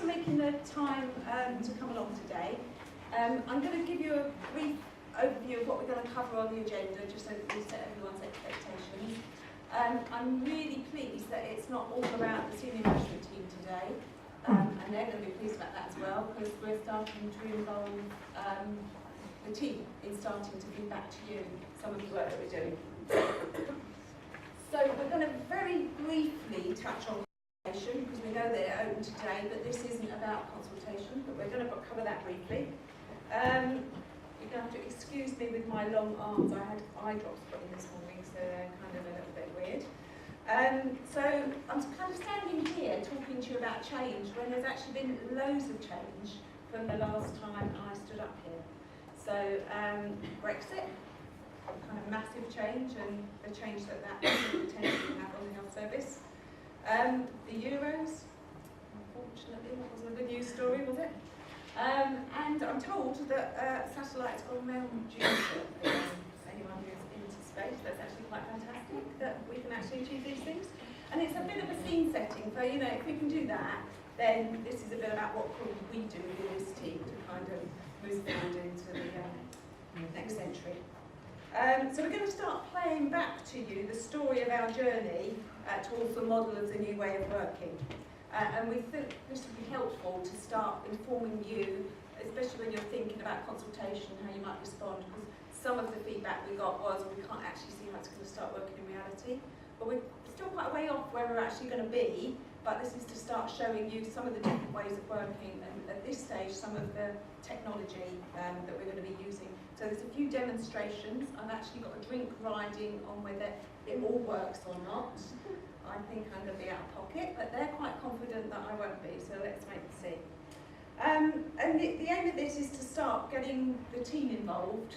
for making the time to come along today. I'm going to give you a brief overview of what we're going to cover on the agenda, just so that we set everyone's expectations. I'm really pleased that it's not all about the senior management team today, and they're going to be pleased about that as well, because we're starting to involve the team in starting to give back to you some of the work that we're doing. So we're going to very briefly touch on consultation, because we know that they're open today, but this isn't about consultation, but we're going to cover that briefly. You're going to have to excuse me with my long arms. I had eye drops put in this morning, so they're kind of a little bit weird. So I'm kind of standing here talking to you about change when there's actually been loads of change from the last time I stood up here. So Brexit, kind of massive change, and the change that could potentially have on the health service. The Euros, unfortunately, that wasn't a good news story, was it? And I'm told that satellites gone round Jupiter. Anyone who's into space, that's actually quite fantastic that we can actually achieve these things. And it's a bit of a scene setting, so you know, if we can do that, then this is a bit about what could we do with this team to kind of move forward into the next century. So we're going to start playing back to you the story of our journey towards the model of the new way of working. And we think this would be helpful to start informing you, especially when you're thinking about consultation, how you might respond, because some of the feedback we got was we can't actually see how it's going to start working in reality. But we're still quite a way off where we're actually going to be, but this is to start showing you some of the different ways of working, and at this stage some of the technology that we're going to be using. So there's a few demonstrations. I've actually got a drink riding on whether it all works or not. I think I'm going to be out of pocket, but they're quite confident that I won't be, so let's wait and see. And the aim of this is to start getting the team involved.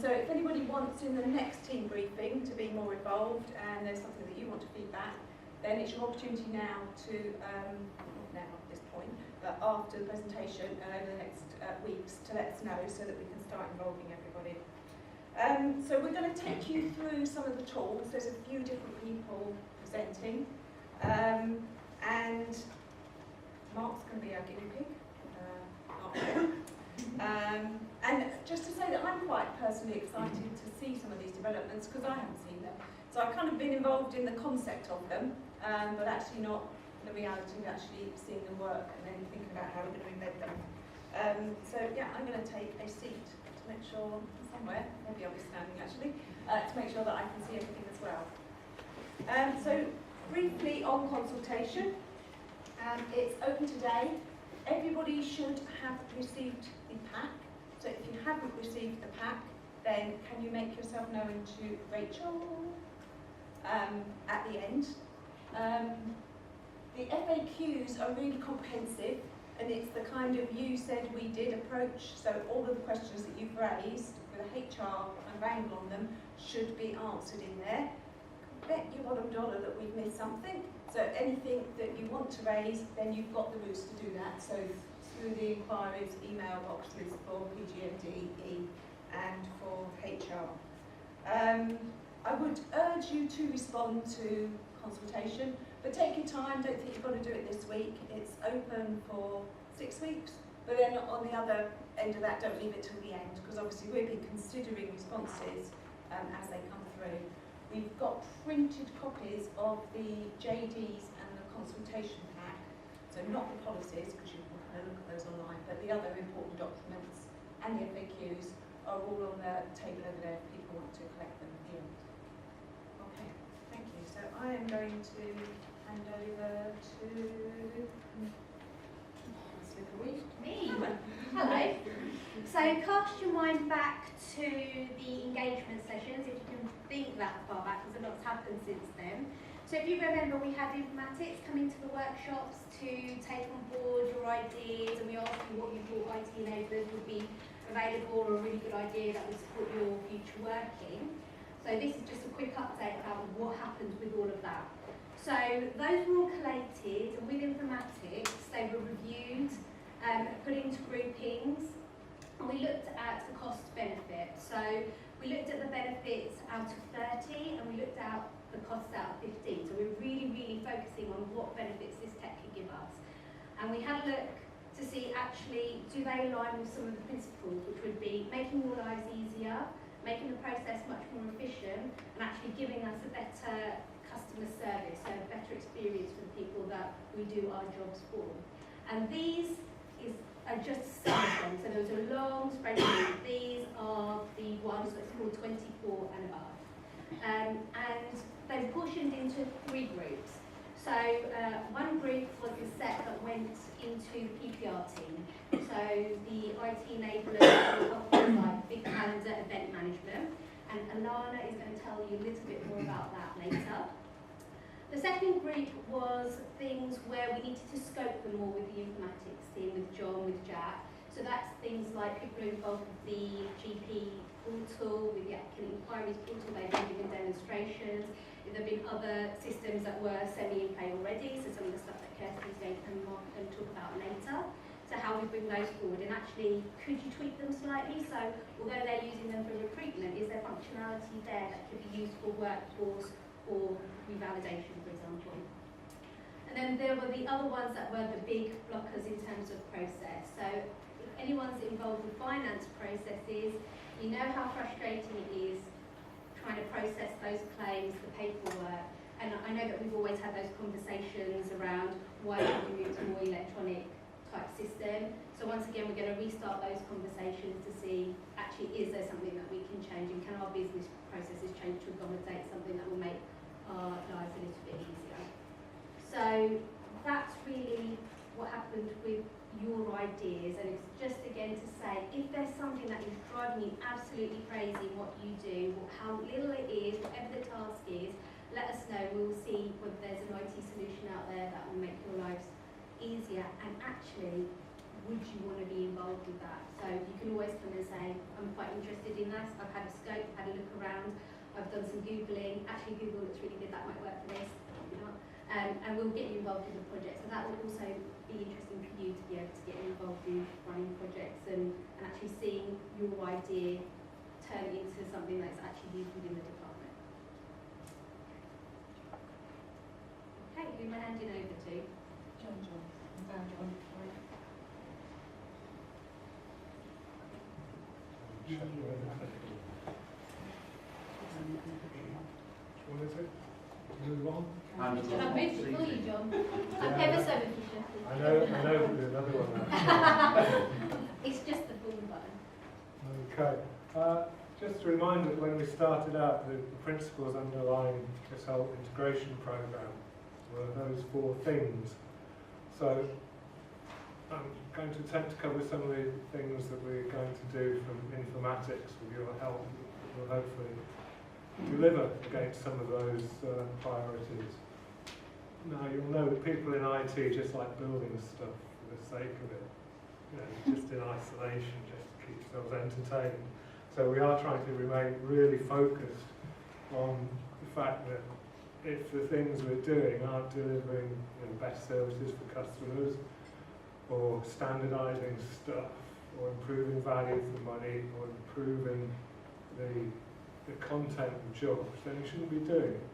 So if anybody wants in the next team briefing to be more involved, and there's something that you want to feedback, then it's your opportunity now to, not now at this point, but after the presentation and over the next weeks to let us know so that we can start involving everybody. So we're going to take you through some of the tools. There's a few different people presenting, and Mark's going to be our guinea pig. And just to say that I'm quite personally excited to see some of these developments because I haven't seen them. So I've kind of been involved in the concept of them, but actually not the reality of actually seeing them work and then thinking about how we're going to embed them. So yeah, I'm going to take a seat to make sure, somewhere, maybe I'll be standing actually, to make sure that I can see everything as well. So briefly on consultation, it's open today. Everybody should have received the pack. So if you haven't received the pack, then can you make yourself known to Rachel at the end. The FAQs are really comprehensive, and it's the kind of you said we did approach, so all of the questions that you've raised with a HR and angle on them should be answered in there. Bet your bottom dollar that we've missed something. So anything that you want to raise, then you've got the routes to do that. So through the inquiries, email boxes for PGMDE and for HR. I would urge you to respond to consultation, but take your time, don't think you've got to do it this week. It's open for 6 weeks, but then on the other end of that, don't leave it till the end, because obviously we'll be considering responses as they come through. We've got printed copies of the JDs and the consultation pack, so not the policies, because you can kind of look at those online, but the other important documents and the FAQs are all on the table over there if people want to collect them here. Okay, thank you. So I am going to hand over to me. Hello. So cast your mind back to the engagement sessions, if you can think that far back, because a lot's happened since then. So if you remember, we had informatics coming to the workshops to take on board your ideas, and we asked you what you thought IT enablers would be available, or a really good idea that would support your future working. So this is just a quick update about what happens with all of that. So those were all collated, and with informatics, they were reviewed, put into groupings, and we looked at the cost benefit. So we looked at the benefits out of 30, and we looked at the costs out of 15. So we're really, really focusing on what benefits this tech can give us. And we had a look to see actually, do they align with some of the principles, which would be making your lives easier, making the process much more efficient, and actually giving us a better customer service, so a better experience for the people that we do our jobs for. And these are just some of them. So there was a long spreadsheet. These are the ones that's called 24 and above. And they're portioned into 3 groups. So one group was the set that went into the PPR team. So the IT enablers will help with like big calendar event management. And Alana is going to tell you a little bit more about that later. The second group was things where we needed to scope them more with the informatics team, with John, with Jack. So that's things like people who are involved with the GP portal, with the applicant inquiries portal, they've been given demonstrations. There have been other systems that were semi in play already, so some of the stuff that Kirsty's going to talk about later. So how we bring those forward, and actually, could you tweak them slightly? So although they're using them for recruitment, is there functionality there that could be used for workforce or revalidation, for example? And then there were the other ones that were the big blockers in terms of process. So if anyone's involved with finance processes, you know how frustrating it is trying to process those claims, the paperwork. And I know that we've always had those conversations around why don't we move to a more electronic type system. So once again, we're going to restart those conversations to see, actually, is there something that we can change, and can our business processes change to accommodate something that will make our lives a little bit easier. So that's really what happened with your ideas, and it's just again to say, if there's something that is driving you absolutely crazy in what you do, how little it is, whatever the task is, let us know. We'll see whether there's an IT solution out there that will make your lives easier, and actually, would you want to be involved with that? So you can always come and say, I'm quite interested in that, I've had a scope, I've had a look around, I've done some Googling, actually Google looks really good, that might work for this, maybe not. And we'll get you involved in the project. So that will also be interesting for you to be able to get involved in running projects and actually seeing your idea turn into something that's actually used within the department. Okay, who am I handing over to? John. John. What is it? Move on. I've moved to call you John. I'm ever so efficient. I know there's another one. It's just the full button. Okay. Just a reminder that when we started out, the principles underlying this whole integration program were those 4 things. So I'm going to attempt to cover some of the things that we're going to do from informatics with your help, that will hopefully deliver against some of those priorities. Now you'll know that people in IT just like building stuff for the sake of it, just in isolation, just to keep themselves entertained. So we are trying to remain really focused on the fact that if the things we're doing aren't delivering better services for customers, or standardising stuff, or improving value for money, or improving the content of jobs, then we shouldn't be doing it.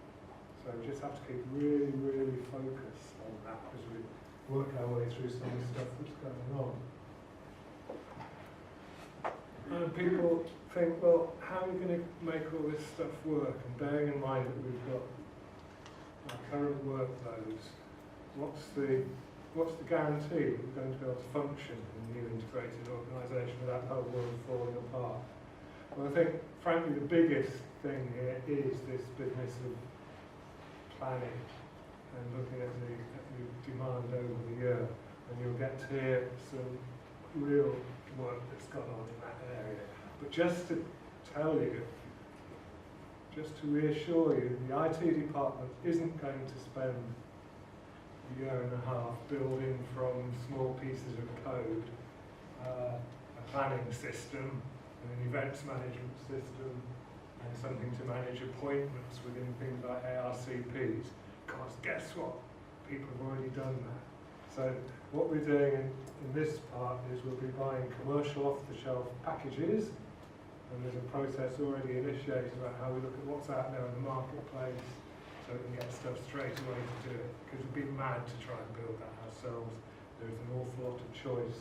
So we just have to keep really, really focused on that as we work our way through some of the stuff that's going on. And people think, well, how are we going to make all this stuff work? And bearing in mind that we've got our current workloads, what's the guarantee that we're going to be able to function in a new integrated organisation without the whole world falling apart? Well, I think, frankly, the biggest thing here is this business of planning and looking at the demand over the year. And you'll get to hear some real work that's gone on in that area. But just to tell you, just to reassure you, the IT department isn't going to spend a year and a half building from small pieces of code a planning system, an events management system, and something to manage appointments within things like ARCPs. Because guess what? People have already done that. So what we're doing in this part is we'll be buying commercial off-the-shelf packages, and there's a process already initiated about how we look at what's out there in the marketplace so we can get stuff straight away to do it. Because we'd be mad to try and build that ourselves there's an awful lot of choice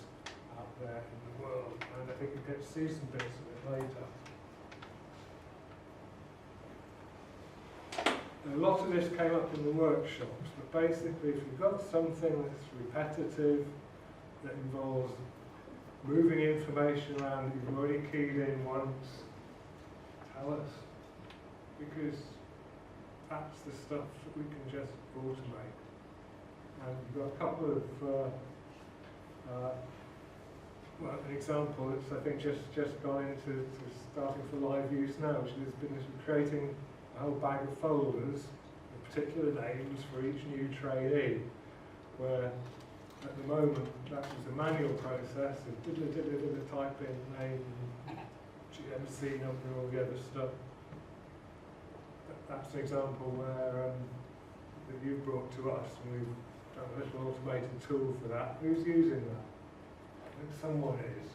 out there in the world, and I think you get to see some bits of it later. A lot of this came up in the workshops, but basically if you've got something that's repetitive, that involves moving information around that you've already keyed in once, tell us. Because that's the stuff that we can just automate. And you've got a couple of, well, an example that's I think just gone into starting for live use now, which is creating a whole bag of folders with particular names for each new trainee, where at the moment that was a manual process of type in name, GMC number, all the other stuff. That's an example where that you brought to us, and we've done a little automated tool for that. Who's using that? I think someone is.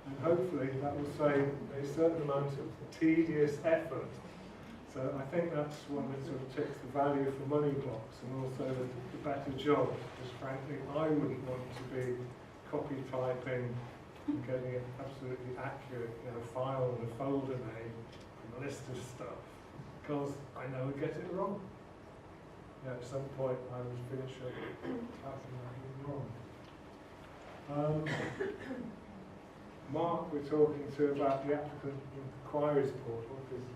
And hopefully that will save a certain amount of tedious effort. So I think that's one that sort of ticks the value for money blocks, and also the better job, because frankly I wouldn't want to be copy typing and getting it absolutely accurate, file and a folder name from a list of stuff, because I know I'd get it wrong. At some point I would finish up typing that wrong. Mark, we're talking to about the applicant inquiries portal, because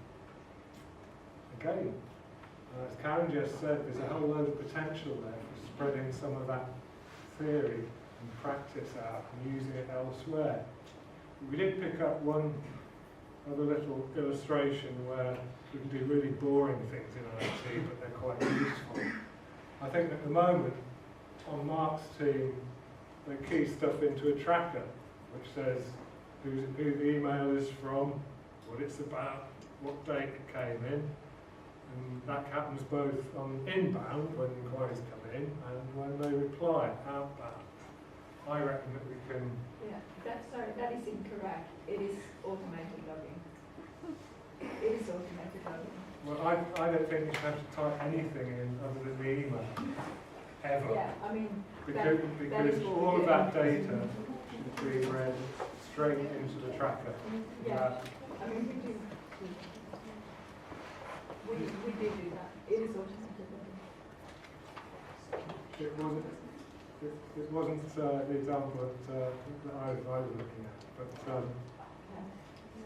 again, as Karen just said, there's a whole load of potential there for spreading some of that theory and practice out and using it elsewhere. We did pick up one other little illustration where we can do really boring things in IT, but they're quite useful. I think at the moment, on Mark's team, they key stuff into a tracker, which says who the email is from, what it's about, what date it came in, and that happens both on inbound, when inquiries come in, and when they reply, outbound. I reckon that we can... Yeah, that is incorrect. It is automated logging. It is automated logging. Well, I don't think you have to type anything in other than the email, ever. Yeah, I mean, Because that is all of that data should be read straight into the tracker. yeah, I mean, we do that. It is automated logging. It wasn't the example that I was looking at, but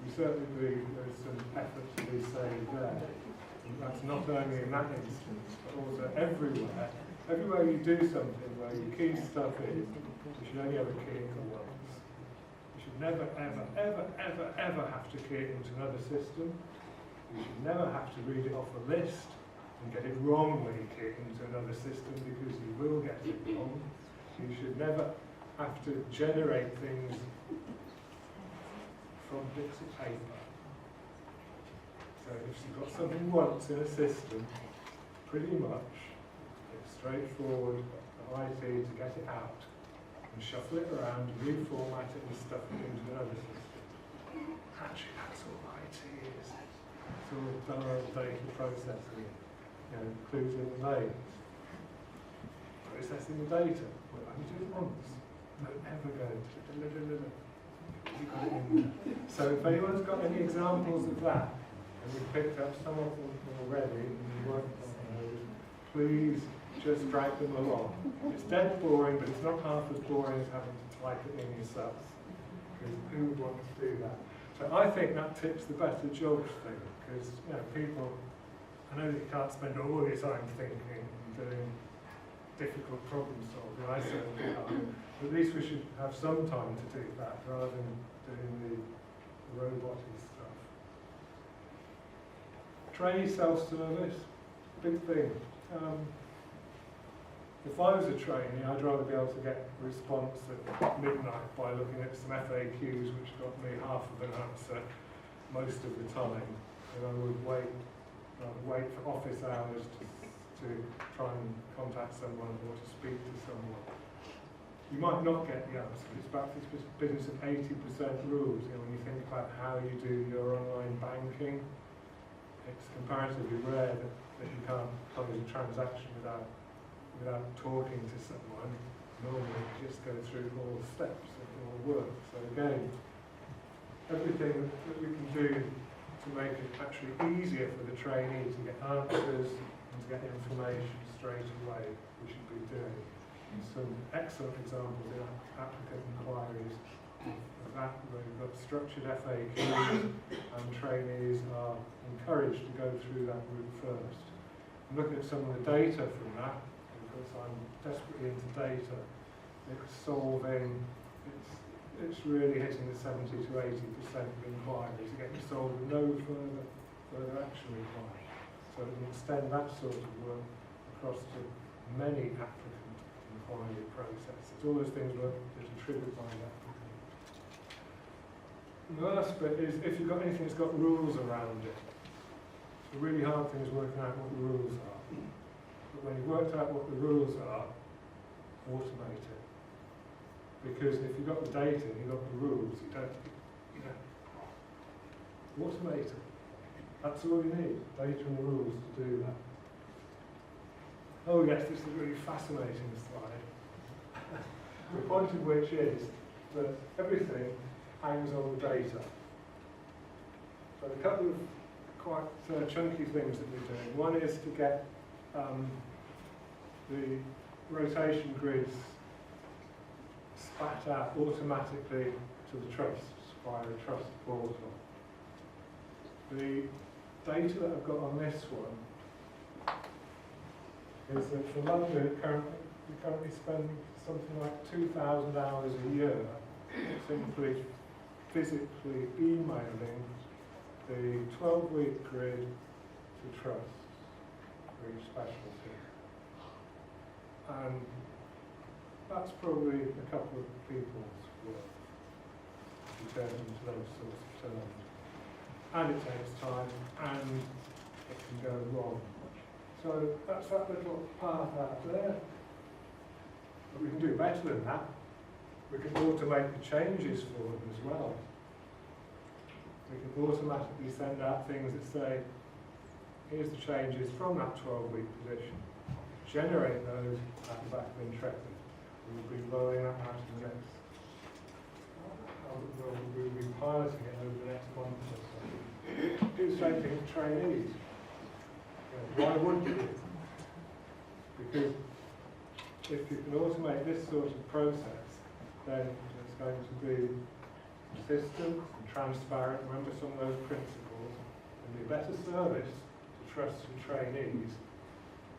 we certainly believe there's some effort to be saved there. And that's not only in that instance, but also everywhere. Everywhere you do something where you key stuff in, you should only ever key it once. You should never, ever, ever, ever, ever have to key it into another system. You should never have to read it off a list and get it wrong when you key it into another system, because you will get it wrong. You should never have to generate things from bits of paper. So if you've got something once in a system, pretty much it's straightforward for IT to get it out and shuffle it around, reformat it and stuff it into another system. Actually, that's all IT is. It's all thorough data processing, clues in the lanes. Processing the data. Well, only do it once. Don't ever go So if anyone's got any examples of that, and we've picked up some of them already, and we worked on those, please just drag them along. It's dead boring, but it's not half as boring as having to type it in yourself. Because who would want to do that? So I think that tips the better jobs thing, because people, I know that you can't spend all your time thinking and doing difficult problem solving. I certainly can't. But at least we should have some time to do that rather than doing the roboty stuff. Trainee self-service, big thing. If I was a trainee, I'd rather be able to get a response at midnight by looking at some FAQs, which got me half of an answer most of the time, and I would wait for office hours to try and contact someone or to speak to someone. You might not get the answer. It's about this business of 80% rules. When you think about how you do your online banking, it's comparatively rare that you can't close a transaction without without talking to someone. Normally you just go through all the steps and it all works. So again, everything that we can do to make it actually easier for the trainee to get answers and to get information straight away, we should be doing. And some excellent examples in applicant inquiries of that, where we've got structured FAQs and trainees are encouraged to go through that route first. I'm looking at some of the data from that, because I'm desperately into data. It's solving, it's really hitting the 70 to 80% of inquiries, getting solved with no further action required. So we can extend that sort of work across to many applicant inquiry processes. All those things that are triggered by the applicant. And the last bit is if you've got anything that's got rules around it. The really hard thing is working out what the rules are. But when you've worked out what the rules are, automate it. Because if you've got the data and you've got the rules, you don't, automate it. That's all you need, data and the rules to do that. Oh yes, this is a really fascinating slide. The point of which is that everything hangs on the data. So a couple of quite chunky things that we're doing. One is to get the rotation grids spat out automatically to the trusts via a trust portal. The data that I've got on this one is that for London we currently spend something like 2,000 hours a year simply physically emailing the 12-week grid to trusts for each specialty. And that's probably a couple of people's work to turn into those sorts of terms. And it takes time and it can go wrong. So that's that little part out there. But we can do better than that. We can automate the changes for them as well. We can automatically send out things that say, here's the changes from that 12-week position. Generate those at the back of Intrepid. We'll be rolling that out in the next, we'll be piloting it over the next month or so. Do the same thing with trainees. Why wouldn't you? Because if you can automate this sort of process, then it's going to be consistent and transparent. Remember some of those principles, and be a better service to trusts and trainees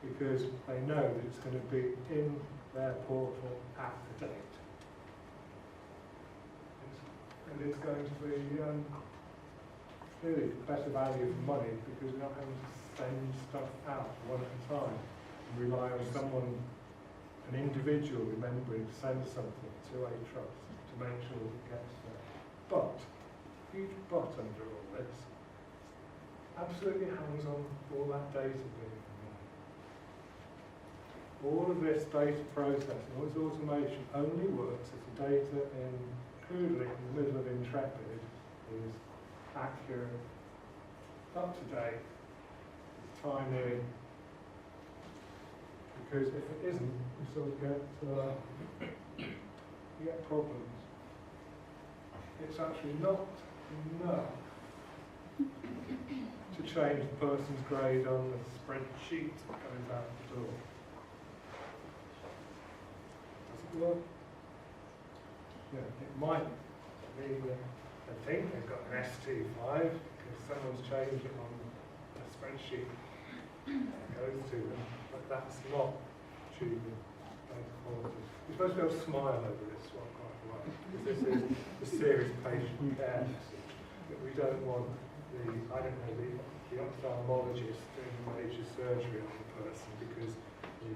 because they know that it's going to be in their portal at the date. And it's going to be clearly better value for money because we're not having to send stuff out one at a time and rely on someone, an individual remembering to send something to a trust to make sure it gets there. But, huge but under all this, absolutely hangs on all that data being there. All of this data processing, all this automation only works if the data included in the middle of Intrepid is accurate, up to date, timely, because if it isn't, you sort of get problems. It's actually not enough to change the person's grade on the spreadsheet that goes out the door. Does it work? Yeah, it might be, I think they've got an ST5 because someone's changed it on a spreadsheet that goes to them, but that's not achieving data quality. You're supposed to be able to smile over this one quite a lot, because this is the serious patient care message, that we don't want the ophthalmologist doing major surgery on the person because we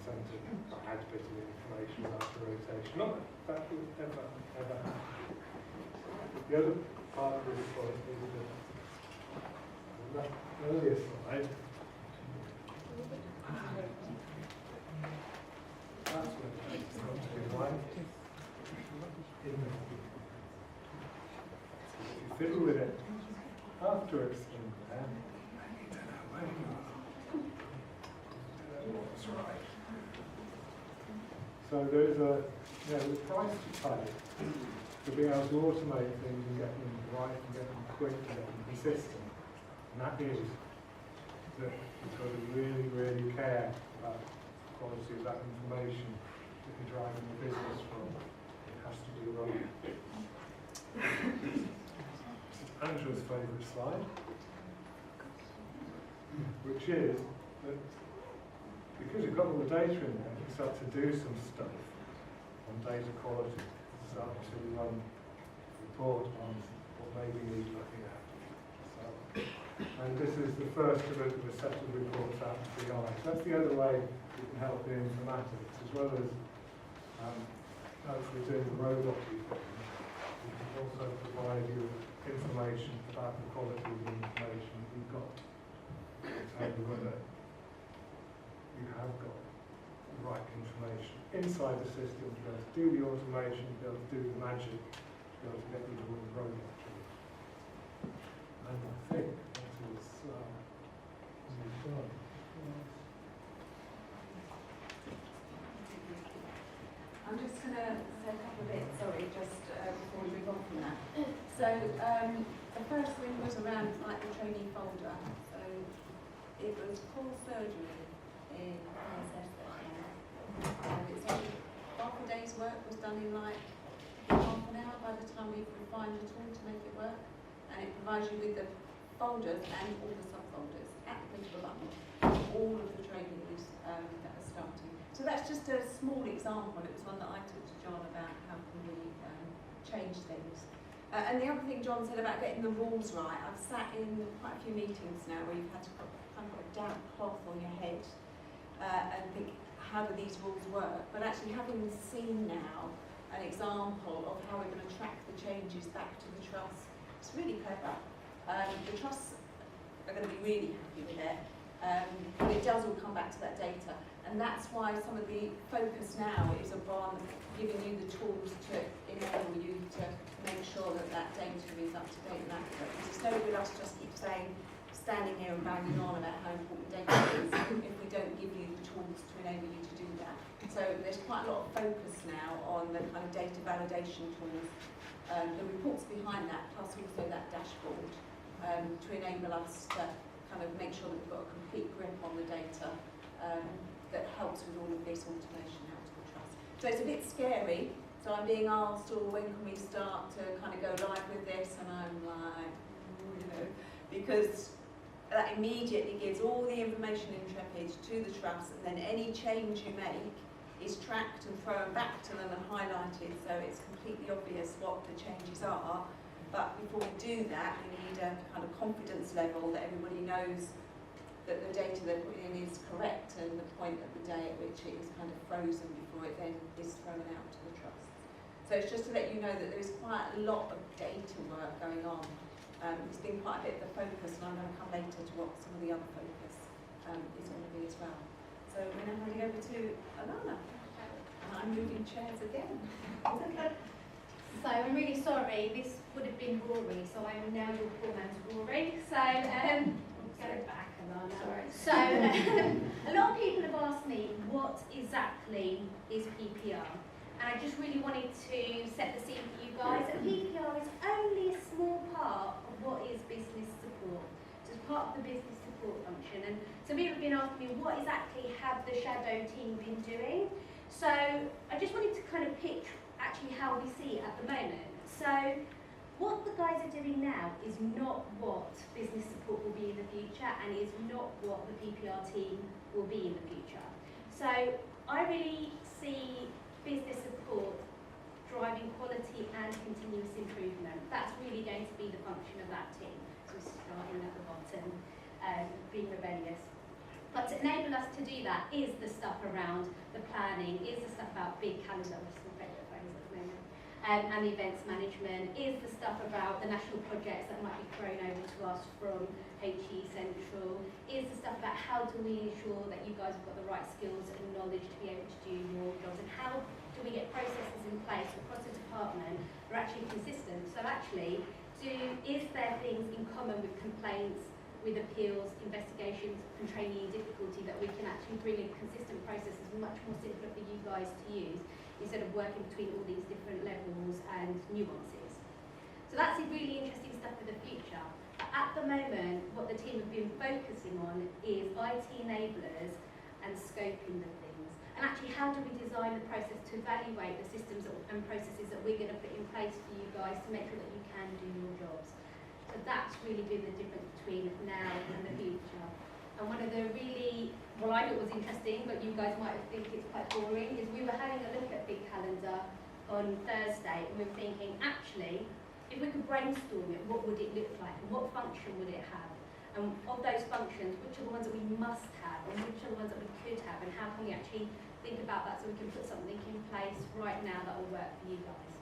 sent a bad bit of information about the rotation. Not that would ever happen. The other part of this point is that earlier slide. That's what it's got to be right. If you fiddle with it after it's in there, you don't know where you are. You don't know what's right. So there's the price to pay to be able to automate things and get them right and get them quick and get them consistent. And that is that you've got to really, really care about the quality of that information that you're driving the business from. It has to be right. Angela's favourite slide, which is that because you've got all the data in there, you start to do some stuff on data quality, start to report on what maybe needs looking at. So, and this is the first of a set of reports out to the eye. That's the other way you can help the informatics, as well as hopefully doing the robot things. We can also provide you information about the quality of the information that you've got. Tell you whether you have got the right information inside the system to be able to do the automation, to be able to do the magic, to be able to get rid of all the robot tools. And I think that is done. I'm just going to say a couple of bits, sorry, just before we move on from that. So the first thing was around like the trainee folder. So it was core surgery in ISS that year. It's only half a day's work was done in like half an hour by the time we've refined the tool to make it work. And it provides you with the folders and all the subfolders at the click of a button, all of the trainees that are starting. So that's just a small example. It was one that I took to John about how can we change things. And the other thing John said about getting the rules right, I've sat in quite a few meetings now where you've had to put kind of a damp cloth on your head and think, how do these rules work? But actually having seen now an example of how we're going to track the changes back to the trust, it's really clever. The trusts are going to be really happy with it, but it does all come back to that data. And that's why some of the focus now is upon giving you the tools to enable you to make sure that that data is up to date and accurate. Because it's no good us just keep saying, standing here and banging on about how important data is if we don't give you the tools to enable you to do that. So there's quite a lot of focus now on the kind of data validation tools, the reports behind that, plus also that dashboard to enable us to kind of make sure that we've got a complete grip on the data that helps with all of this automation out to the trust. So it's a bit scary. So I'm being asked, when can we start to kind of go live with this? And I'm like, because that immediately gives all the information in Intrepid to the trust, and then any change you make is tracked and thrown back to them and highlighted, so it's completely obvious what the changes are. But before we do that, we need a kind of confidence level that everybody knows that the data they're putting in is correct, and the point of the day at which it is kind of frozen before it then is thrown out to the trust. So it's just to let you know that there is quite a lot of data work going on. It's been quite a bit of the focus, and I'm going to come later to what some of the other focus is going to be as well. So we're now handing over to Alana, and I'm moving chairs again. So I'm really sorry, this would have been Rory, so I'm now your poor man's Rory. So go back, Alana. So a lot of people have asked me what exactly is PPR, and I just really wanted to set the scene for you guys. And PPR is only a small part of what is business support. So it's part of the business support function. And some people have been asking me, what exactly have the shadow team been doing? So I just wanted to kind of pitch actually how we see it at the moment. So what the guys are doing now is not what business support will be in the future, and is not what the PPR team will be in the future. So I really see business support driving quality and continuous improvement. That's really going to be the function of that team. So starting at the bottom, being rebellious. But to enable us to do that is the stuff around the planning, is the stuff about big calendar, which is my favourite phrase at the moment, and the events management, is the stuff about the national projects that might be thrown over to us from HE Central, is the stuff about how do we ensure that you guys have got the right skills and knowledge to be able to do your jobs, and how do we get processes in place across the department that are actually consistent. So actually, is there things in common with complaints, with appeals, investigations and training difficulty that we can actually bring a consistent process as much much more simpler for you guys to use instead of working between all these different levels and nuances. So that's really interesting stuff for the future. But at the moment, what the team have been focusing on is IT enablers and scoping the things. And actually, how do we design the process to evaluate the systems and processes that we're going to put in place for you guys to make sure that you can do your jobs. So that's really been the difference between now and the future. And one of the really, well, I thought was interesting, but you guys might think it's quite boring, is we were having a look at Big Calendar on Thursday, and we were thinking, actually, if we could brainstorm it, what would it look like, and what function would it have? And of those functions, which are the ones that we must have, and which are the ones that we could have, and how can we actually think about that so we can put something in place right now that will work for you guys?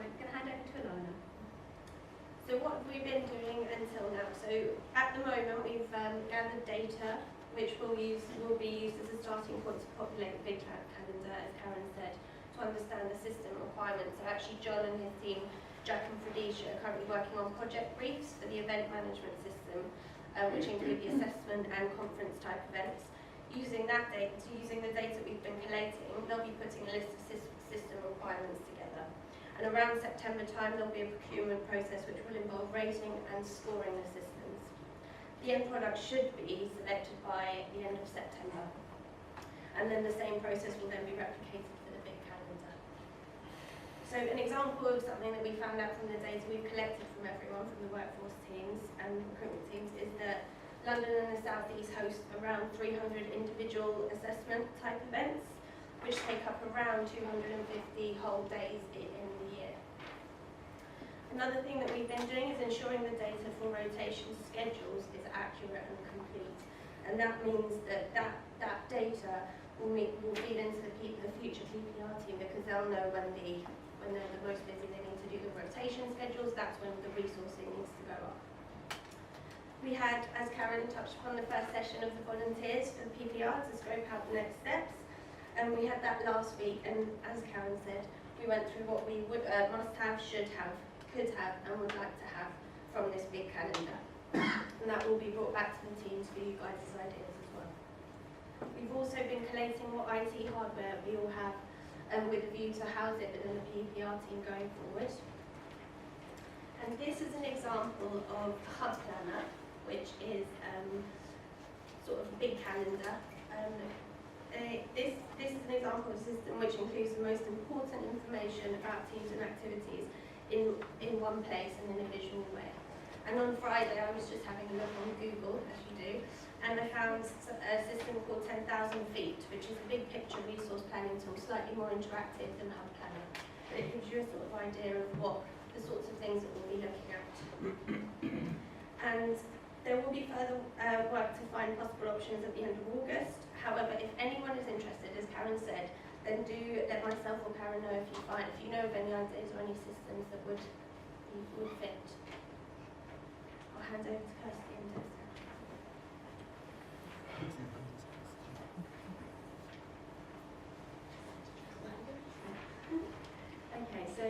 We're going to hand over to Alana. So what have we been doing until now? So at the moment we've gathered data which will be used as a starting point to populate the Big Calendar, as Karen said, to understand the system requirements. So actually John and his team, Jack and Fredisha, are currently working on project briefs for the event management system, which include the assessment and conference type events. Using that data, using the data we've been collating, they'll be putting a list of system requirements together. And around September time, there'll be a procurement process which will involve rating and scoring the systems. The end product should be selected by the end of September. And then the same process will then be replicated for the Big Calendar. So an example of something that we found out from the data we've collected from everyone, from the workforce teams and recruitment teams, is that London and the South East host around 300 individual assessment type events, which take up around 250 whole days in the year. Another thing that we've been doing is ensuring the data for rotation schedules is accurate and complete. And that means that that data will feed into the future PPR team, because they'll know when they're the most busy, they need to do the rotation schedules. That's when the resourcing needs to go up. We had, as Karen touched upon, the first session of the volunteers for the PPR to scope out the next steps. And we had that last week, and as Karen said, we went through what we would must have, should have, could have, and would like to have from this Big Calendar. And that will be brought back to the teams for you guys' ideas as well. We've also been collating what IT hardware we all have, with a view to house it within the PPR team going forward. And this is an example of Hub Planner, which is sort of Big Calendar. This is an example of a system which includes the most important information about teams and activities in one place and in a visual way. And on Friday I was just having a look on Google, as you do, and I found a system called 10,000 Feet, which is a big picture resource planning tool, slightly more interactive than Hub Planner. But it gives you a sort of idea of what the sorts of things that we'll be looking at. And there will be further work to find possible options at the end of August. However, if anyone is interested, as Karen said, then do let myself or Karen know if you know of any ideas or any systems that would fit. I'll hand over to Kirsty and Jessica. Okay, so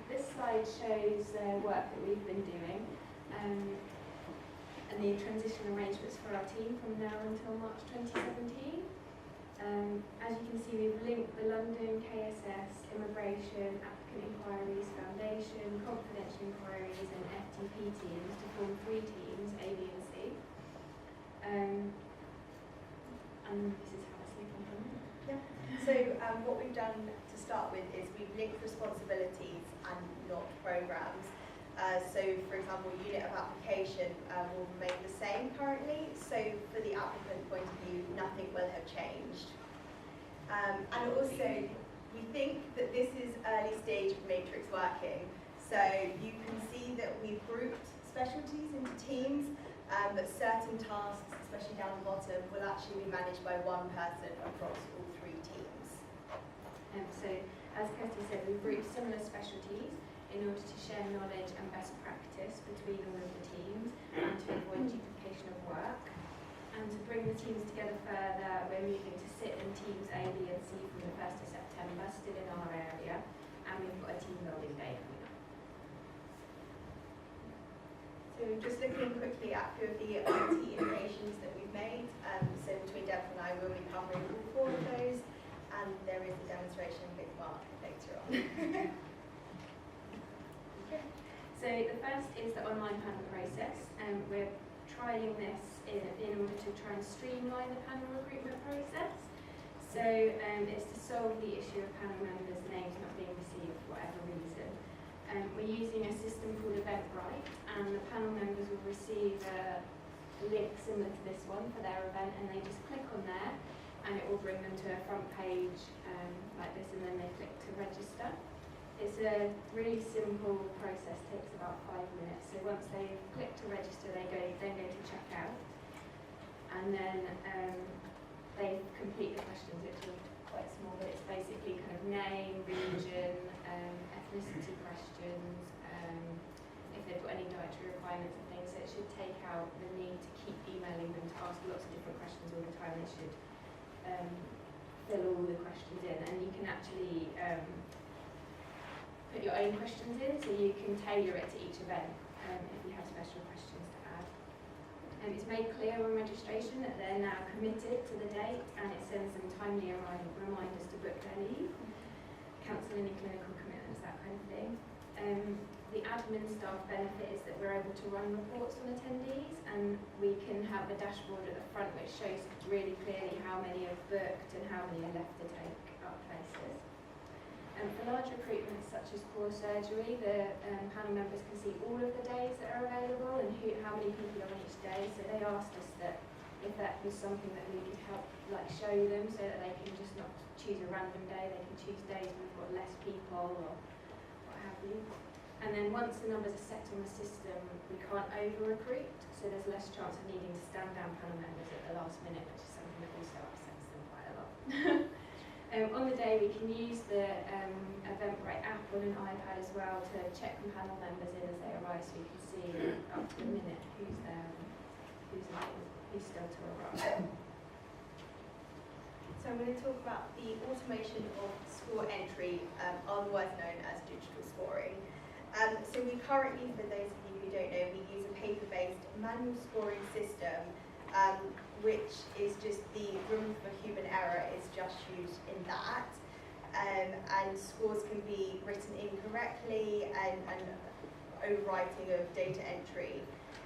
this slide shows work that we've been doing. And the transition arrangements for our team from now until March 2017. As you can see, we've linked the London, KSS, Immigration, Applicant Inquiries, Foundation, Confidential Inquiries and FTP teams to form 3 teams, A, B and C. And this is how I sleep on them. Yeah. So what we've done to start with is we've linked responsibilities and not programmes. So, for example, unit of application will remain the same currently. So, for the applicant point of view, nothing will have changed. And also, we think that this is early stage of matrix working. So, you can see that we've grouped specialties into teams, but certain tasks, especially down the bottom, will actually be managed by one person across all 3 teams. So, as Kirsty said, we've grouped similar specialties in order to share knowledge and best practice between all of the teams and to avoid duplication of work. And to bring the teams together further, we're moving to sit in teams A, B and C from the 1st of September, still in our area, and we've got a team building day coming up. So just looking quickly at a few of the IT innovations that we've made. So between Deb and I, we'll be covering all 4 of those. is the online panel process, and we're trialling this in order to try and streamline the panel recruitment process. So it's to solve the issue of panel members' names not being received for whatever reason. We're using a system called Eventbrite, and the panel members will receive a link similar to this one for their event, and they just click on there and it will bring them to a front page like this, and then they click to register. It's a really simple process, takes about 5 minutes. So once they click to register, they then go to checkout, and then they complete the questions, which are quite small, but it's basically kind of name, region, ethnicity questions, if they've got any dietary requirements and things. So it should take out the need to keep emailing them to ask lots of different questions all the time. They should fill all the questions in, and you can actually put your own questions in, so you can tailor it to each event if you have special questions to add. It's made clear on registration that they're now committed to the date, and it sends them timely reminders to book their leave, cancel any clinical commitments, that kind of thing. The admin staff benefit is that we're able to run reports on attendees, and we can have a dashboard at the front which shows really clearly how many have booked and how many are left to take up places. For large recruitments such as core surgery, the panel members can see all of the days that are available and how many people are on each day. So they asked us that if that was something that we could help show them, so that they can just not choose a random day, they can choose days when we've got less people or what have you. And then once the numbers are set on the system, we can't over-recruit, so there's less chance of needing to stand down panel members at the last minute, which is something that also upsets them quite a lot. On the day, we can use the Eventbrite app on an iPad as well to check the panel members in as they arrive, so you can see up to the minute who's there and who's still to arrive. So I'm going to talk about the automation of score entry, otherwise known as digital scoring. So we currently, for those of you who don't know, we use a paper-based manual scoring system, which is just the room for human error is just used in that. And scores can be written incorrectly and overwriting of data entry.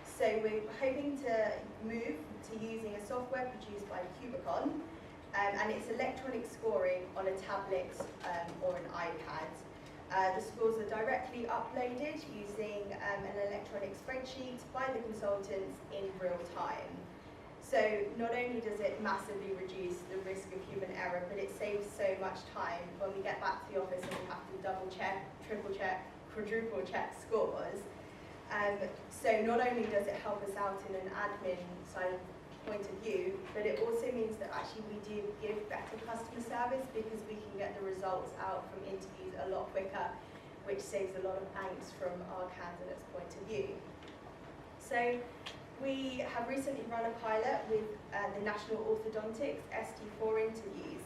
So we're hoping to move to using a software produced by Cubicon, and it's electronic scoring on a tablet or an iPad. The scores are directly uploaded using an electronic spreadsheet by the consultants in real time. So not only does it massively reduce the risk of human error, but it saves so much time when we get back to the office and we have to double check, triple check, quadruple check scores. So not only does it help us out in an admin side point of view, but it also means that actually we do give better customer service because we can get the results out from interviews a lot quicker, which saves a lot of angst from our candidates' point of view. So we have recently run a pilot with the National Orthodontics ST4 interviews,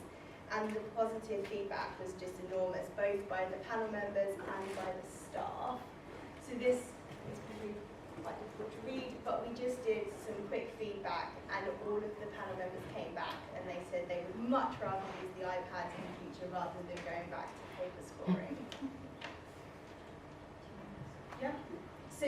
and the positive feedback was just enormous, both by the panel members and by the staff. So this is probably quite difficult to read, but we just did some quick feedback, and all of the panel members came back and they said they would much rather use the iPads in the future rather than going back to paper scoring. Yeah. So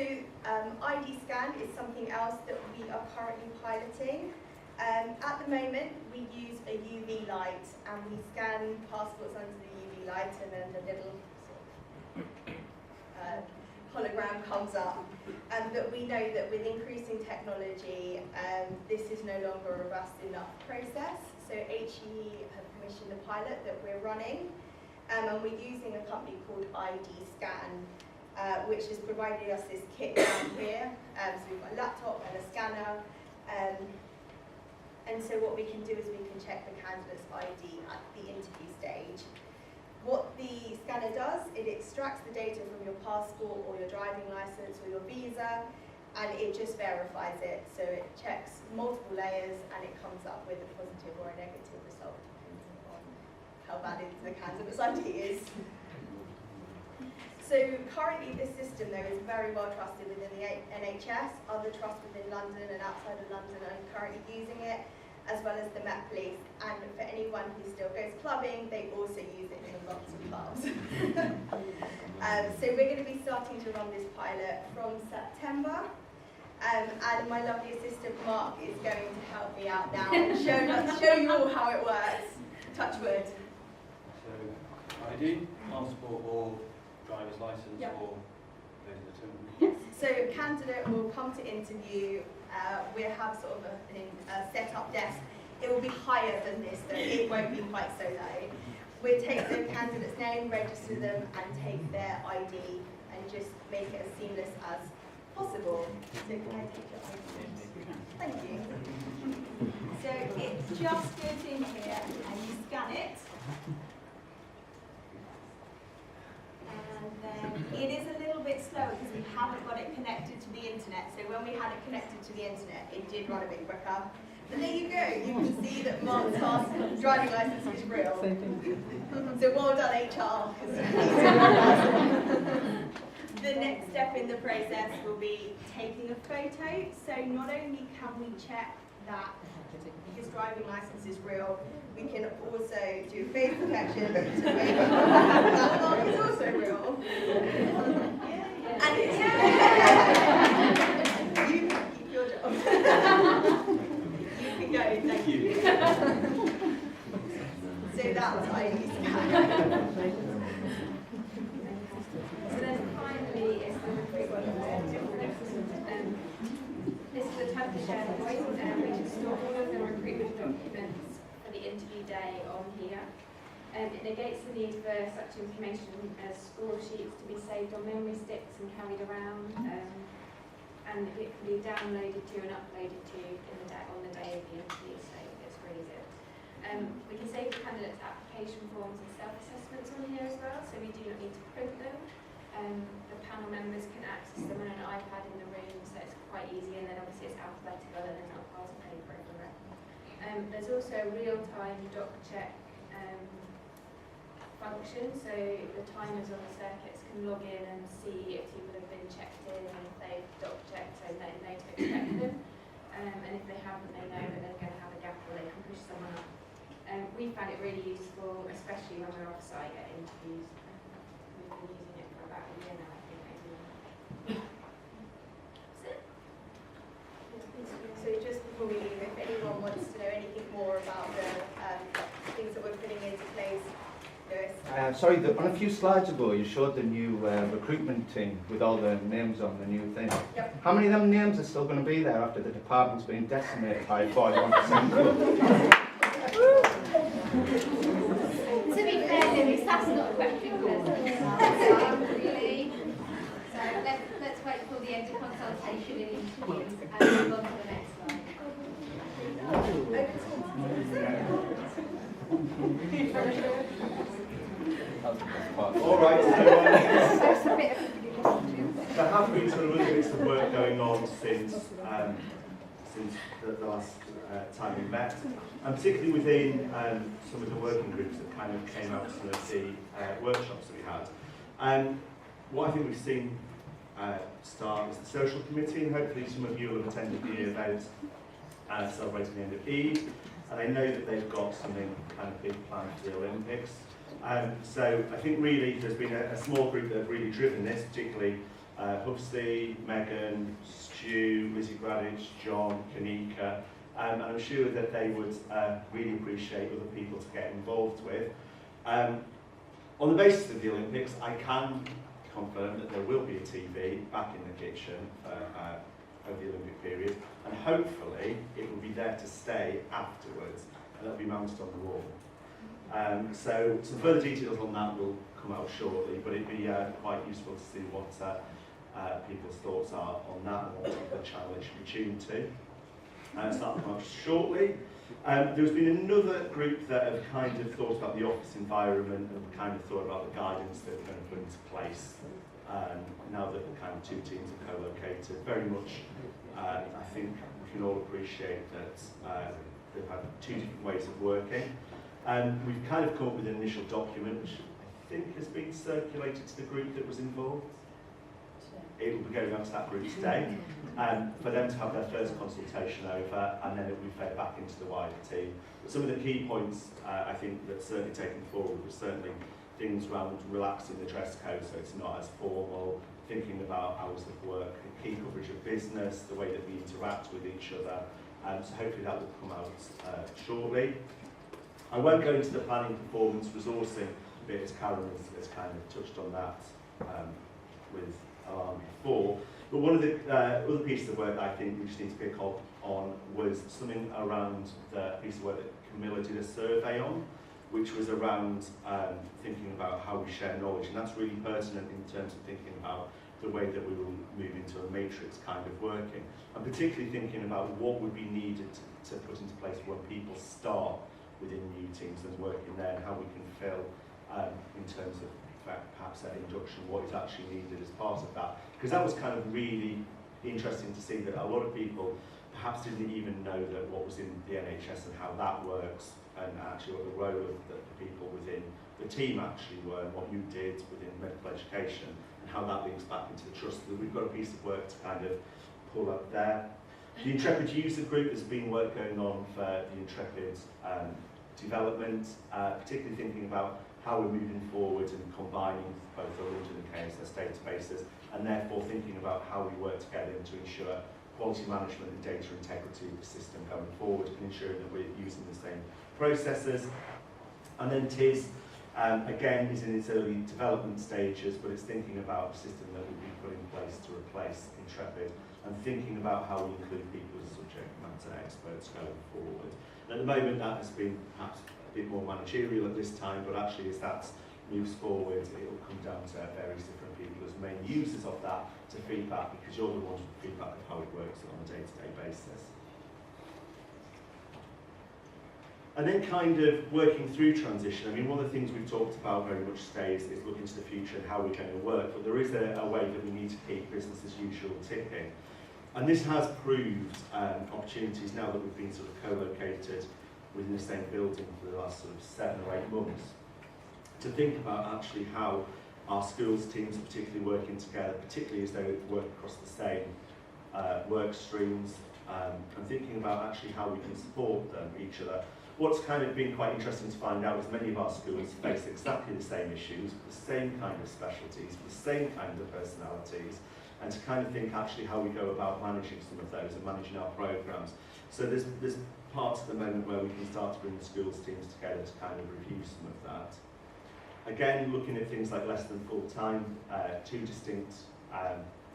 ID scan is something else that we are currently piloting. At the moment, we use a UV light, and we scan passports under the UV light, and then the little hologram comes up. But we know that with increasing technology, this is no longer a robust enough process. So HET have commissioned a pilot that we're running, and we're using a company called ID Scan, which has provided us this kit down here. So we've got a laptop and a scanner. And so what we can do is we can check the candidate's ID at the interview stage. What the scanner does, it extracts the data from your passport or your driving license or your visa, and it just verifies it. So it checks multiple layers and it comes up with a positive or a negative result, depending on how valid the candidate's ID is. So currently this system though is very well trusted within the NHS. Other trusts within London and outside of London are currently using it, as well as the Met Police. And for anyone who still goes clubbing, they also use it in lots of clubs. So we're going to be starting to run this pilot from September. And my lovely assistant Mark is going to help me out now and show you all how it works. Touch wood. So ID, passport or driver's license or those are the two. Yes. So candidate will come to interview. We'll have sort of a set-up desk. It will be higher than this, though. It won't be quite so low. We'll take the candidate's name, register them, and take their ID, and just make it as seamless as possible. So can I take your ID? Thank you. So it just goes in here, and you scan it. And then it is a little bit slower because we haven't got it connected to the internet. So when we had it connected to the internet, it did run a bit quicker. But there you go. You can see that Mark's driving license is real. So well done, HR. The next step in the process will be taking a photo. So not only can we check that his driving license is real, we can also do face detection to make sure that Mark is also real. And you can keep your job. You can go, thank you. So that's ID scan. So then finally is the recruitment. This is the type of shared voice, we can store all of the recruitment documents for the interview day on here. It negates the need for such information as score sheets to be saved on memory sticks and carried around, and it can be downloaded to and uploaded to on the day of the interview, so it's really good. We can save the candidates' application forms and self-assessments on here as well, so we do not need to print them. The panel members can access them on an iPad in the room, so it's quite easy, and then obviously it's alphabetical and there's not piles of paper everywhere. There's also a real-time doc check function, so the timers on the circuits can log in and see if people have been checked in and if they've doc checked, so they know to expect them. And if they haven't, they know that they're going to have a gap or they can push someone up. We found it really useful, especially when we're off-site at interviews. We've been using it for about a year now, I think. So just before we leave, if anyone wants to know anything more about the things that we're putting into place, Lewis? Sorry, on a few slides ago you showed the new recruitment team with all the names on the new thing. Yep. How many of them names are still going to be there after the department's been decimated by 41%? To be fair, Lewis, that's not a question really. So let's wait for the end of consultation in interviews and move on to the next slide. All right, so there have been sort of other bits of work going on since the last time we met, and particularly within some of the working groups that kind of came out of some of the workshops that we had. What I think we've seen start is the social committee, and hopefully some of you will have attended the event celebrating the end of Eid, and I know that they've got something kind of big planned for the Olympics. So I think really there's been a small group that have really driven this, particularly Hufsty, Megan, Stu, Lizzie Gradich, John, Kanika, and I'm sure that they would really appreciate other people to get involved with. On the basis of the Olympics, I can confirm that there will be a TV back in the kitchen over the Olympic period, and hopefully it will be there to stay afterwards, and it'll be mounted on the wall. So some further details on that will come out shortly, but it'd be quite useful to see what people's thoughts are on that and what particular channel it should be tuned to. So that'll come out shortly. There's been another group that have kind of thought about the office environment and kind of thought about the guidance that we're going to put into place now that the kind of two teams are co-located. Very much, I think we can all appreciate that they've had two different ways of working. We've kind of come up with an initial document which I think has been circulated to the group that was involved. It will be going out to that group today for them to have their first consultation over, and then it will be fed back into the wider team. But some of the key points I think that certainly taken forward was certainly things around relaxing the dress code so it's not as formal, thinking about hours of work, key coverage of business, the way that we interact with each other. So hopefully that will come out shortly. I won't go into the planning, performance, resourcing bit, as Karen has kind of touched on that with Alarm before. But one of the other pieces of work that I think we just need to pick up on was something around the piece of work that Camilla did a survey on, which was around thinking about how we share knowledge. And that's really pertinent in terms of thinking about the way that we will move into a matrix kind of working. And particularly thinking about what would be needed to put into place when people start within new teams and working there, and how we can fill in terms of perhaps that induction, what is actually needed as part of that. Because that was kind of really interesting to see that a lot of people perhaps didn't even know that what was in the NHS and how that works, and actually what the role of the people within the team actually were, and what you did within medical education, and how that links back into the trust. So we've got a piece of work to kind of pull up there. The Intrepid User Group, there's been work going on for the Intrepid development, particularly thinking about how we're moving forward and combining both the London and KSS databases, and therefore thinking about how we work together to ensure quality management and data integrity of the system going forward, and ensuring that we're using the same processes. And then TIS, again, is in its early development stages, but it's thinking about a system that will be put in place to replace Intrepid, and thinking about how we include people as subject matter experts going forward. And at the moment, that has been perhaps a bit more managerial at this time, but actually as that moves forward, it will come down to various different people as main users of that to feedback, because you're the ones with feedback of how it works on a day-to-day basis. And then kind of working through transition. I mean, one of the things we've talked about very much today is looking to the future and how we're going to work, but there is a way that we need to keep business as usual ticking. And this has proved opportunities now that we've been sort of co-located within the same building for the last sort of 7 or 8 months, to think about actually how our schools teams are particularly working together, particularly as they work across the same work streams, and thinking about actually how we can support them, each other. What's kind of been quite interesting to find out is many of our schools face exactly the same issues, the same kind of specialties, the same kind of personalities, and to kind of think actually how we go about managing some of those and managing our programmes. So there's parts at the moment where we can start to bring the schools teams together to kind of review some of that. Again, looking at things like less than full time, 2 distinct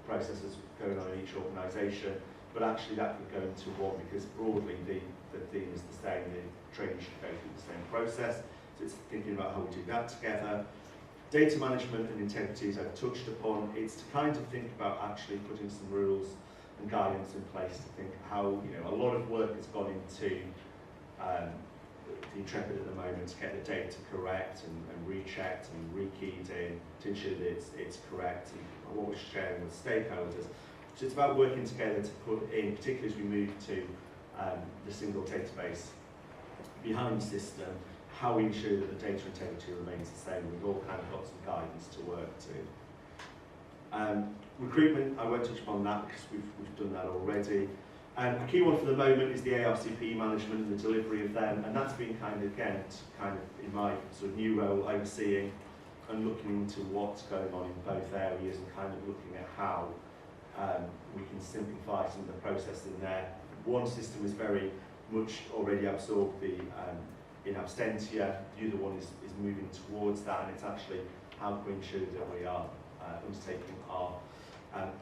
processes going on in each organisation, but actually that could go into one, because broadly the theme is the same, the training should go through the same process. So it's thinking about how we do that together. Data management and integrity, as I've touched upon, it's to kind of think about actually putting some rules and guidance in place to think how, you know, a lot of work has gone into the Intrepid at the moment to get the data correct and rechecked and rekeyed in to ensure that it's correct and what we're sharing with stakeholders. So it's about working together to put in, particularly as we move to the single database behind the system, how we ensure that the data integrity remains the same. We've all kind of got some guidance to work to. Recruitment, I won't touch upon that because we've done that already. A key one for the moment is the ARCP management and the delivery of them, and that's been kind of, again, kind of in my sort of new role, overseeing and looking into what's going on in both areas and kind of looking at how we can simplify some of the process in there. One system is very much already absorbed the in absentia, the other one is moving towards that, and it's actually how can we ensure that we are undertaking our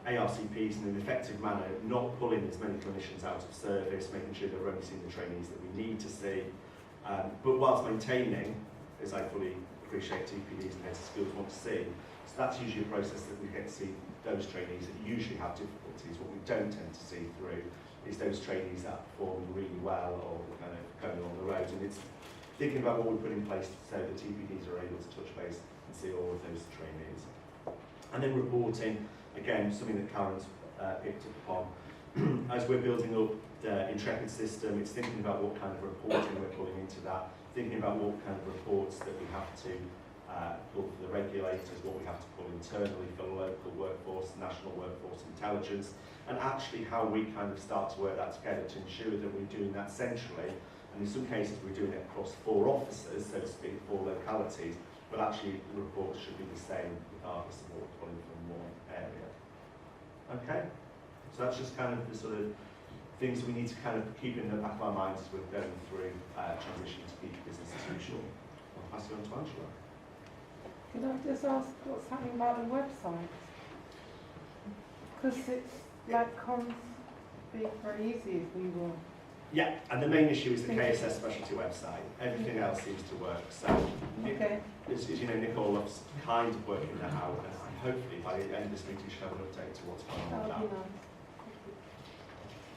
ARCPs in an effective manner, not pulling as many clinicians out of service, making sure that we're only seeing the trainees that we need to see, but whilst maintaining, as I fully appreciate TPDs and heads of schools want to see. So that's usually a process that we get to see those trainees that usually have difficulties. What we don't tend to see through is those trainees that perform really well or kind of going along the road. And it's thinking about what we put in place so that TPDs are able to touch base and see all of those trainees. And then reporting, again, something that Karen's picked up upon. As we're building up the Intrepid system, it's thinking about what kind of reporting we're pulling into that, thinking about what kind of reports that we have to pull for the regulators, what we have to pull internally for local workforce, national workforce intelligence, and actually how we kind of start to work that together to ensure that we're doing that centrally, and in some cases we're doing it across 4 offices, so to speak, 4 localities, but actually the reports should be the same regardless of what we're pulling from one area. Okay, so that's just kind of the sort of things we need to kind of keep in the back of our minds as we're going through transition to peak business as usual. I'll pass you on to Angela. Could I just ask what's happening about the website? Because it's like comms be very easy if we will. Yeah, and the main issue is the KSS specialty website. Everything else seems to work. So, Nick, as you know, Nicole loves kind of working that out, and hopefully by the end of this meeting, she'll have an update to what's going on with that.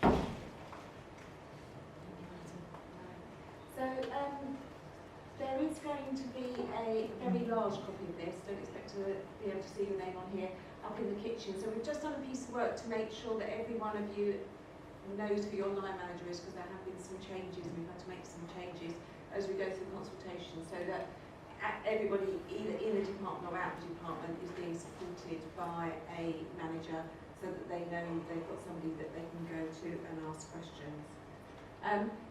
Nice. So there is going to be a very large copy of this, don't expect to be able to see your name on here, up in the kitchen. So we've just done a piece of work to make sure that every one of you knows who your line manager is, because there have been some changes, and we've had to make some changes as we go through consultation, so that everybody, either in the department or out of the department, is being supported by a manager, so that they know they've got somebody that they can go to and ask questions.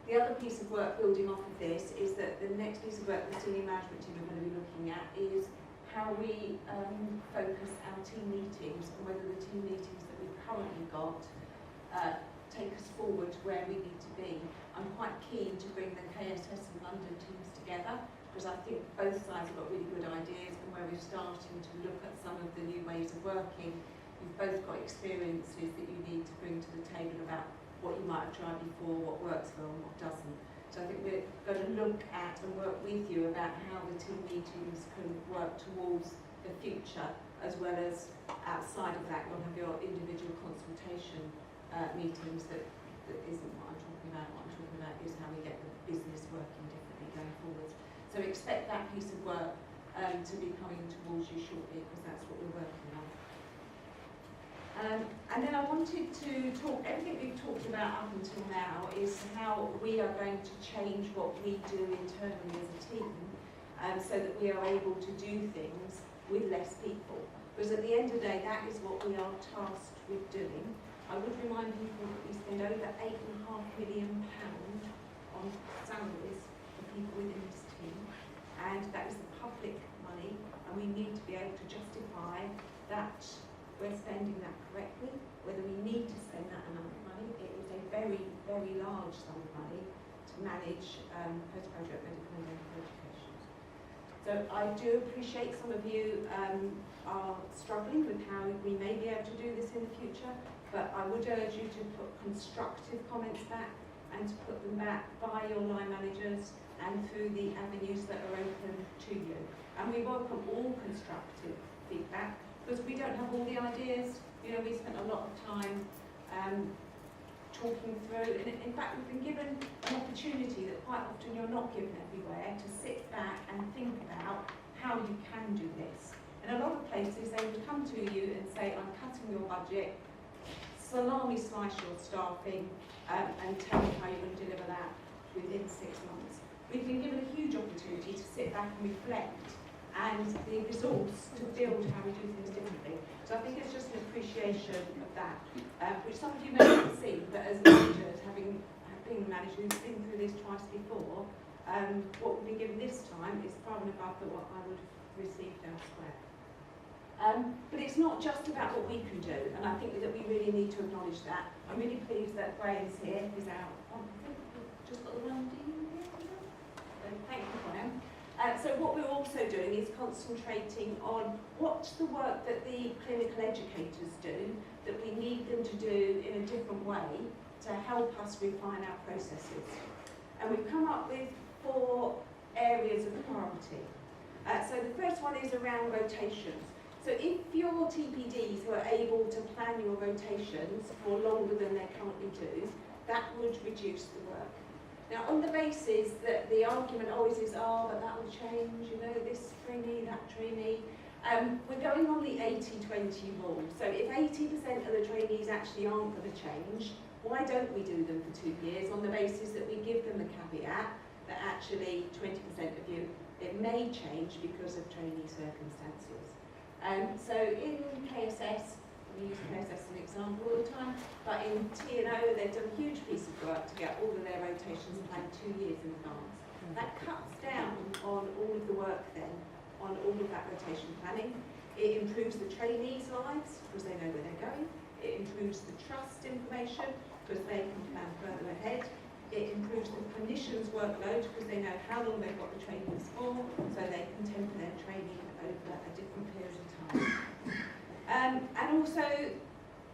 The other piece of work building off of this is that the next piece of work the senior management team are going to be looking at is how we focus our team meetings, and whether the team meetings that we've currently got take us forward to where we need to be. I'm quite keen to bring the KSS and London teams together, because I think both sides have got really good ideas, and where we're starting to look at some of the new ways of working, you've both got experiences that you need to bring to the table about what you might have tried before, what works well and what doesn't. So I think we're going to look at and work with you about how the team meetings can work towards the future, as well as outside of that you'll have your individual consultation meetings. That isn't what I'm talking about. What I'm talking about is how we get the business working differently going forwards. So expect that piece of work to be coming towards you shortly, because that's what we're working on. And then I wanted to talk, everything we've talked about up until now is how we are going to change what we do internally as a team, so that we are able to do things with less people. Because at the end of the day, that is what we are tasked with doing. I would remind people that we spend over £8.5 million on salaries for people within this team, and that is the public money, and we need to be able to justify that we're spending that correctly, whether we need to spend that amount of money. It is a very, very large sum of money to manage postgraduate medical and dental education. So I do appreciate some of you are struggling with how we may be able to do this in the future, but I would urge you to put constructive comments back, and to put them back by your line managers and through the avenues that are open to you. And we welcome all constructive feedback, because we don't have all the ideas. You know, we spent a lot of time talking through, and in fact we've been given an opportunity that quite often you're not given everywhere, to sit back and think about how you can do this. In a lot of places they would come to you and say, I'm cutting your budget, salami slice your staffing, and tell me how you're going to deliver that within 6 months. We've been given a huge opportunity to sit back and reflect, and the resource to build how we do things differently. So I think it's just an appreciation of that, which some of you may not see, but as managers, having been managers who've been through this twice before, what we'll be given this time is far and above what I would have received elsewhere. But it's not just about what we can do, and I think that we really need to acknowledge that. I'm really pleased that Graham's here, who's out. I think we've just got the one dean here. So thank you, Graham. So what we're also doing is concentrating on what's the work that the clinical educators do that we need them to do in a different way to help us refine our processes. And we've come up with 4 areas of priority. So the first one is around rotations. So if your TPDs were able to plan your rotations for longer than they currently do, that would reduce the work. Now, on the basis that the argument always is, oh, but that will change, you know, this trainee, that trainee. We're going on the 80-20 rule. So if 80% of the trainees actually aren't going to change, why don't we do them for 2 years on the basis that we give them the caveat that actually 20% of you, it may change because of trainee circumstances. So in KSS, we use KSS as an example all the time, but in T&O they've done a huge piece of work to get all of their rotations planned 2 years in advance. That cuts down on all of the work then on on all of that rotation planning. It improves the trainees' lives because they know where they're going. It improves the trust information because they can plan further ahead. It improves the clinicians' workload because they know how long they've got the trainings for, so they can temper their training over a different period of time. And also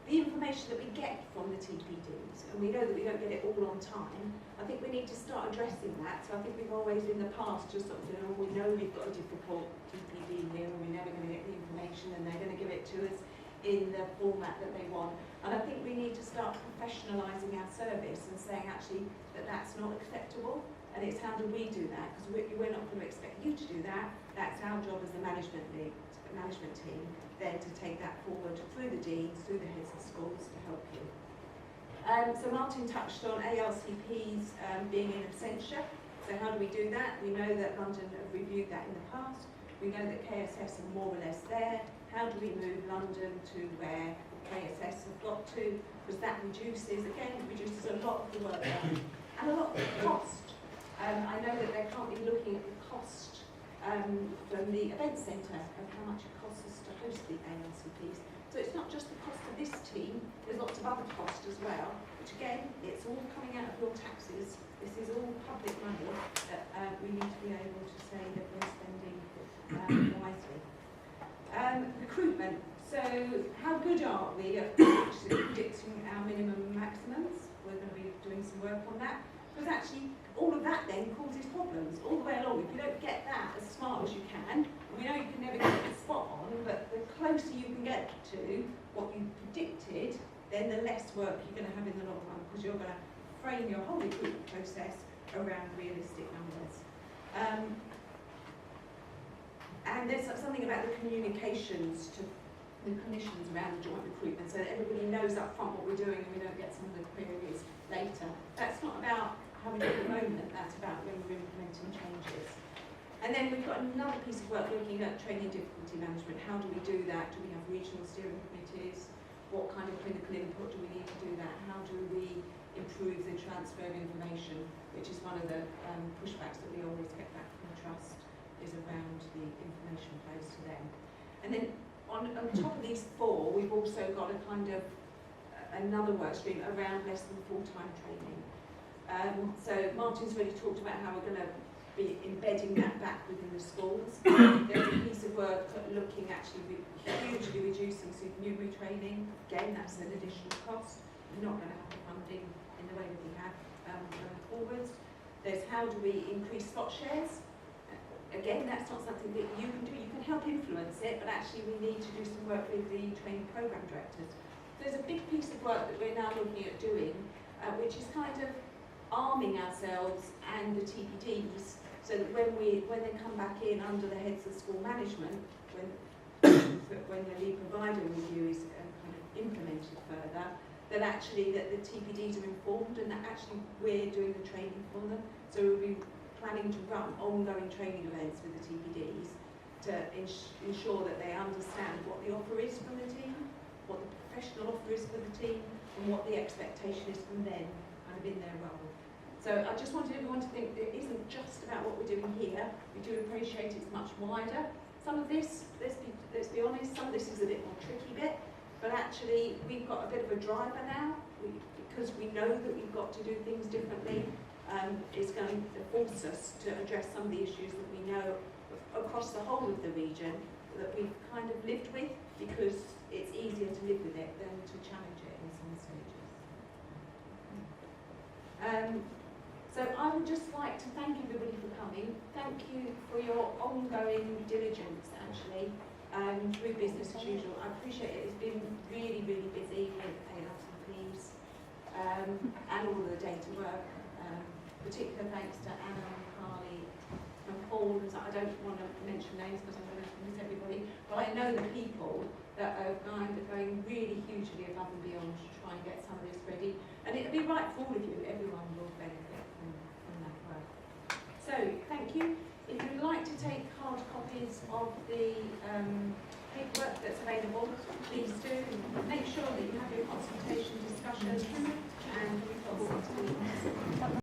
the information that we get from the TPDs, and we know that we don't get it all on time. I think we need to start addressing that. So I think we've always in the past just sort of said, oh, we know we've got a difficult TPD here and we're never going to get the information and they're going to give it to us in the format that they want. And I think we need to start professionalising our service and saying actually that that's not acceptable, and it's how do we do that, because we're not going to expect you to do that. That's our job as the management team then to take that forward through the deans, through the heads of schools to help you. So Martin touched on ALCPs being in absentia. So how do we do that? We know that London have reviewed that in the past. We know that KSS are more or less there. How do we move London to where KSS have got to? Because that reduces a lot of the work and a lot of the cost. I know that they're currently looking at the cost from the event centre of how much it costs us to host the ALCPs. So it's not just the cost of this team, there's lots of other costs as well, which again, it's all coming out of your taxes. This is all public money that we need to be able to say that we're spending wisely. Recruitment. So how good are we at predicting our minimum and maximums? We're going to be doing some work on that. Because actually, all of that then causes problems all the way along. If you don't get that as smart as you can, we know you can never get it spot on, but the closer you can get to what you predicted, then the less work you're going to have in the long run, because you're going to frame your whole recruitment process around realistic numbers. And there's something about the communications to the clinicians around the joint recruitment, so that everybody knows up front what we're doing and we don't get some of the queries later. That's not about having it at the moment, that's about when we're implementing changes. And then we've got another piece of work looking at training difficulty management. How do we do that? Do we have regional steering committees? What kind of clinical input do we need to do that? How do we improve the transfer of information, which is one of the pushbacks that we always get back from the trust, is around the information flows to them. And then on top of these four, we've also got a kind of another work stream around less than full-time training. So Martin's really talked about how we're going to be embedding that back within the schools. There's a piece of work looking actually hugely reducing supernumerary training. Again, that's an additional cost. We're not going to have the funding in the way that we have going forwards. There's how do we increase spot shares. Again, that's not something that you can do. You can help influence it, but actually we need to do some work with the training programme directors. There's a big piece of work that we're now looking at doing, which is kind of arming ourselves and the TPDs, so that when they come back in under the heads of school management, when the lead provider review is kind of implemented further, that actually that the TPDs are informed and that actually we're doing the training for them. So we'll be planning to run ongoing training events with the TPDs to ensure that they understand what the offer is from the team, what the professional offer is for the team, and what the expectation is from them kind of in their role. So I just wanted everyone to think that it isn't just about what we're doing here. We do appreciate it's much wider. Some of this, let's be honest, some of this is a bit more tricky bit, but actually we've got a bit of a driver now because we know that we've got to do things differently. It's going to force us to address some of the issues that we know across the whole of the region that we've kind of lived with, because it's easier to live with it than to challenge it in some stages. So I would just like to thank everybody for coming. Thank you for your ongoing diligence, actually, through business as usual. I appreciate it. It's been really, really busy with ALCPs and all of the data work. Particular thanks to Anna and Carly and Paul. I don't want to mention names because I'm going to miss everybody, but I know the people that are going really hugely above and beyond to try and get some of this ready. And it'll be right for all of you. Everyone will benefit from that work. So, thank you. If you'd like to take hard copies of the paperwork that's available, please do. Make sure that you have your consultation discussions and we've got 6 weeks.